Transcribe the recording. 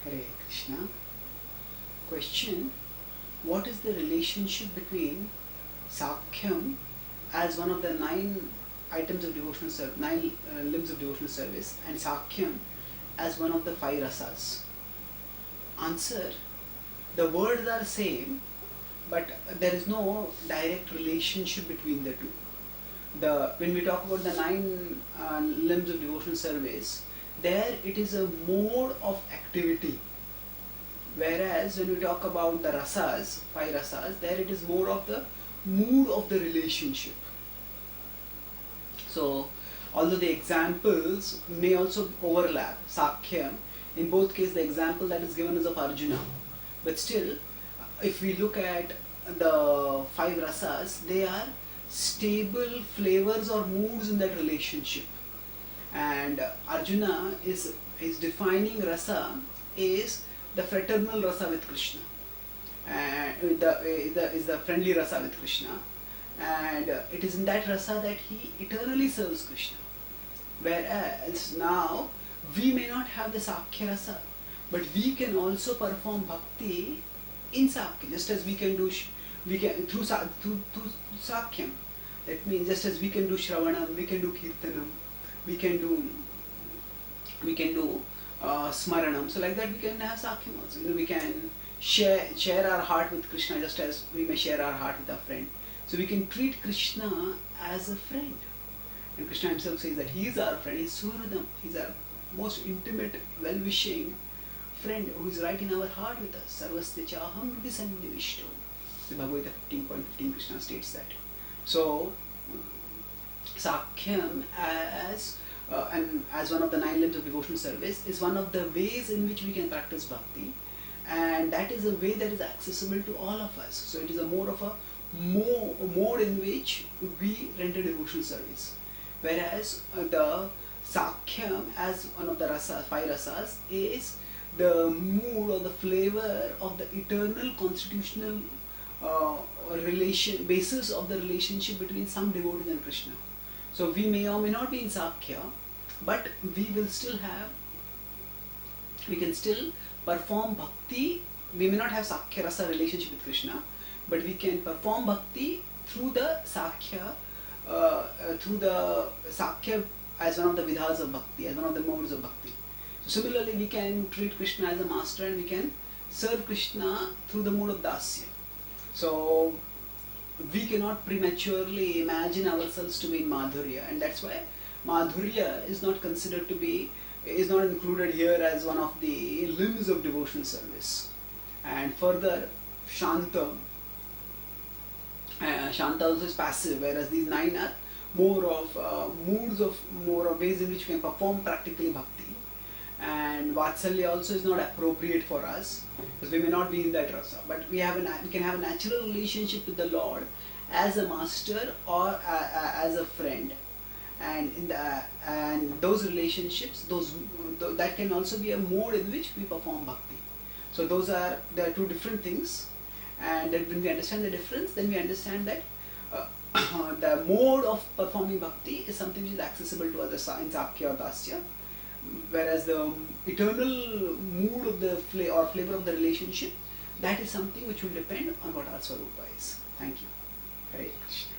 Hare Krishna. Question: what is the relationship between sakhyam as one of the nine items of devotional service, nine limbs of devotional service, and sakhyam as one of the five rasas? Answer: the words are same, but there is no direct relationship between the two. When we talk about the nine limbs of devotional service, there it is a mode of activity. Whereas when we talk about the rasas, five rasas, there it is more of the mood of the relationship. So, although the examples may also overlap, sakhya, in both cases the example that is given is of Arjuna. But still, if we look at the five rasas, they are stable flavors or moods in that relationship. And Arjuna is defining rasa is the fraternal rasa with Krishna, and is the friendly rasa with Krishna, and it is in that rasa that he eternally serves Krishna. Whereas now we may not have the sakhya rasa, but we can also perform bhakti in sakhya, just as we can do through sakhyam. That means just as we can do shravanam, we can do kirtanam, we can do smaranam. So like that we can have sakhyam also. We can share our heart with Krishna just as we may share our heart with a friend. So we can treat Krishna as a friend. And Krishna himself says that he is our friend, he is Suhridam, he is our most intimate, well-wishing friend who is right in our heart with us. Sarvasya chaham visannivishto. The Bhagavad Gita 15.15 Krishna states that. So sakhyam as one of the nine limbs of devotional service is one of the ways in which we can practice bhakti, and that is a way that is accessible to all of us. So it is a more of a mode in which we render devotional service, whereas the sakhyam as one of the five rasas is the mood or the flavor of the eternal constitutional basis of the relationship between some devotees and Krishna. So we may or may not be in sakhya, but we can still perform bhakti. We may not have sakhya rasa relationship with Krishna, but we can perform bhakti through the sakhya as one of the vidhas of bhakti, as one of the modes of bhakti. So similarly, we can treat Krishna as a master, and we can serve Krishna through the mode of dasya. So we cannot prematurely imagine ourselves to be in madhurya, and that's why madhurya is not included here as one of the limbs of devotional service. And further, shanta also is passive, whereas these nine are more of ways in which we can perform practically bhakti. And vatsalya also is not appropriate for us because we may not be in that rasa, but we can have a natural relationship with the Lord as a master or as a friend, and those relationships, that can also be a mode in which we perform bhakti. So there are two different things, and then when we understand the difference, then we understand that the mode of performing bhakti is something which is accessible to us in sakhya or dasya, whereas the eternal mood of the flavor of the relationship, that is something which will depend on what our swarupa is. Thank you. Hare Krishna.